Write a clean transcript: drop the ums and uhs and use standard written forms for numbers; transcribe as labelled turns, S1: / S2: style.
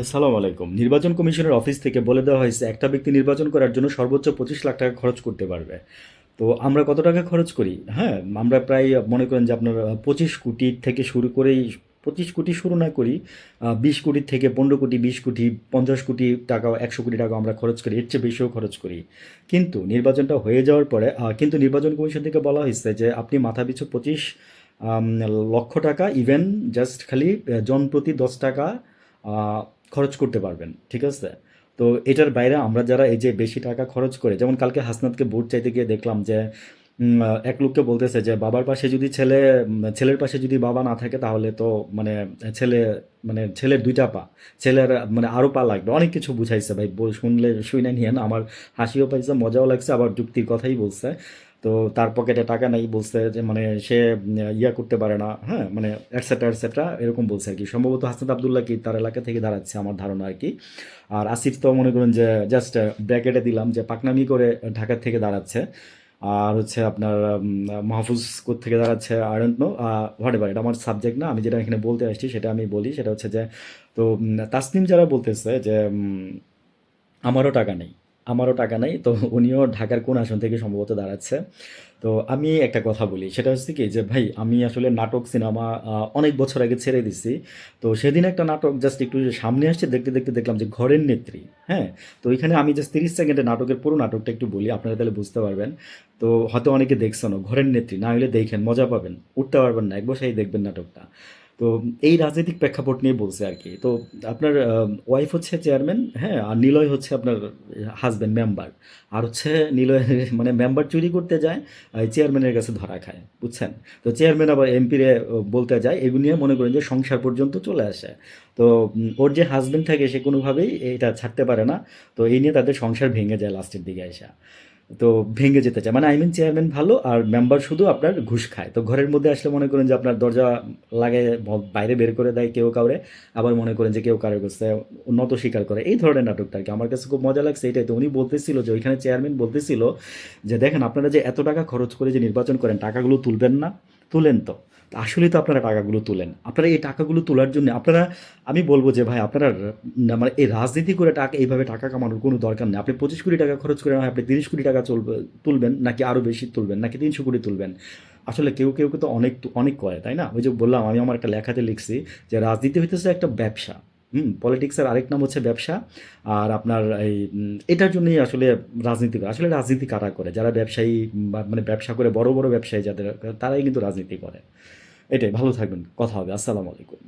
S1: আসসালামু আলাইকুম। নির্বাচন কমিশনের অফিস থেকে বলে দেওয়া হয়েছে একটা ব্যক্তি নির্বাচন করার জন্য সর্বোচ্চ 25 লাখ টাকা খরচ করতে পারবে। তো আমরা কত টাকা খরচ করি? হ্যাঁ, আমরা প্রায় মনে করেন যে আপনার 25 কোটি থেকে শুরু করেই 25 কোটি শুরু না করি, 20 কোটি থেকে 15 কোটি, 20 কোটি, 50 কোটি টাকা, 100 কোটি টাকা আমরা খরচ করি, এর চেয়ে বেশিও খরচ করি। কিন্তু নির্বাচনটা হয়ে যাওয়ার পরে কিন্তু নির্বাচন কমিশন থেকে বলা হয়েছে যে আপনি মাথাপিছু 25 লক্ষ টাকা, ইভেন জাস্ট খালি জনপ্রতি 10 টাকা আহ, খরচ করতে পারবেন, ঠিক আছে? তো এটার বাইরে আমরা যারা এই যে বেশি টাকা খরচ করে, যেমন কালকে হাসনাতকে ভোট চাইতে গিয়ে দেখলাম যে এক লোককে বলতেছে যে বাবার পাশে যদি ছেলের পাশে যদি বাবা না থাকে তাহলে তো মানে ছেলে ছেলের 2টা পা, ছেলের মানে আরো পা লাগবে, অনেক কিছু বুঝাইছে ভাই। শুনলে শুনে নিয়েন, আমার হাসিও পাইছে, মজাও লাগছে, আবার যুক্তির কথাই বলছে। তো তার পকেটে টাকা নাই বলছে যে মানে সে ইয়া করতে পারে না, হ্যাঁ, মানে এটসেট্রা এটসেট্রা এরকম বলছে আর কি। সম্ভবত হাসনাত আবদুল্লাহ কি তার এলাকা থেকে দাঁড়াচ্ছে আমার ধারণা আর কি। আর আসিফ তো মনে করেন যে জাস্ট ব্র্যাকেটে দিলাম যে পাকনামি করে ঢাকা থেকে দাঁড়াচ্ছে। আর হচ্ছে আপনার মাহফুজ থেকে দাঁড়াচ্ছে, I don't know, what ever, এটা আমার সাবজেক্ট না। আমি যেটা এখানে বলতে আসছি সেটা আমি বলি, সেটা হচ্ছে যে তো তাসনিম যারা বলতেছে যে আমারও টাকা নেই, আমারও টাকা নেই, তো উনিও ঢাকার কোন আসন থেকে সম্ভবত দাঁড়াচ্ছে। তো আমি একটা কথা বলি, সেটা হচ্ছে কি যে ভাই আমি আসলে নাটক সিনেমা অনেক বছর আগে ছেড়ে দিছি। তো সেদিন একটা নাটক জাস্ট একটু সামনে আসছে, দেখতে দেখতে দেখলাম যে ঘরের নেত্রী। হ্যাঁ, তো এখানে আমি জাস্ট 30 সেকেন্ডে নাটকের পুরো নাটকটা একটু বলি, আপনারা তাহলে বুঝতে পারবেন। তো হয়তো অনেকে দেখছেন, ঘরের নেত্রী না হলে দেখেন, মজা পাবেন, উঠতে পারবেন না, এক বসাই দেখবেন নাটকটা। তো এই রাজনৈতিক প্রেক্ষাপট নিয়ে বলছে আর কি। তো আপনার ওয়াইফ হচ্ছে চেয়ারম্যান, হ্যাঁ, আর নিলয় হচ্ছে আপনার হাজব্যান্ড মেম্বার। আর হচ্ছে নিলয় মানে মেম্বার চুরি করতে যায়, চেয়ারম্যানের কাছে ধরা খায়, বুঝছেন? তো চেয়ারম্যান আবার এমপিরে বলতে যায়, এগুলো নিয়ে মনে করেন যে সংসার পর্যন্ত চলে আসে। তো ওর যে হাজব্যান্ড থাকে সে কোনোভাবেই এটা ছাড়তে পারে না। তো এই নিয়ে তাদের সংসার ভেঙে যায় লাস্টের দিকে এসে। তো ভেঙে যেতে চায়, মানে আই মিন চেয়ারম্যান ভালো আর মেম্বার শুধু আপনার ঘুষ খায়। তো ঘরের মধ্যে আসলে মনে করেন যে আপনার দরজা লাগায় বাইরে বের করে দেয় কেউ কাউরে, আবার মনে করেন যে কেউ কারোর কাছে নত স্বীকার করে, এই ধরনের নাটকটা আর কি। আমার কাছে খুব মজা লাগছে এটাই। তো উনি বলতেছিল যে ওইখানে চেয়ারম্যান বলতেছিল যে দেখেন আপনারা যে এত টাকা খরচ করে যে নির্বাচন করেন, টাকাগুলো তুলবেন না? তুলেন তো। তো আসলেই তো আপনারা টাকাগুলো তুলেন, আপনারা এই টাকাগুলো তোলার জন্য আপনারা, আমি বলবো যে ভাই আপনারা মানে এই রাজনীতি করে টাকা, এইভাবে টাকা কামানোর কোনো দরকার নেই। আপনি 25 কোটি টাকা খরচ করে না হয় আপনি 30 কোটি টাকা তুলবেন, নাকি আরও বেশি তুলবেন, নাকি 300 কোটি তুলবেন। আসলে কেউ কেউ তো অনেক অনেক করে, তাই না? ওই যে বললাম, আমি আমার একটা লেখাতে লিখছি যে রাজনীতি হইতেছে একটা ব্যবসা। পলিটিক্সের আরেক নাম হচ্ছে ব্যবসা। আর আপনার এই এটার জন্যই আসলে রাজনীতি করে। আসলে রাজনীতি কারা করে? যারা ব্যবসায়ী বা মানে ব্যবসা করে, বড় বড় ব্যবসায়ী যাদের, তারাই কিন্তু রাজনীতি করে। এটাই। ভালো থাকবেন, কথা হবে। আসসালামু আলাইকুম।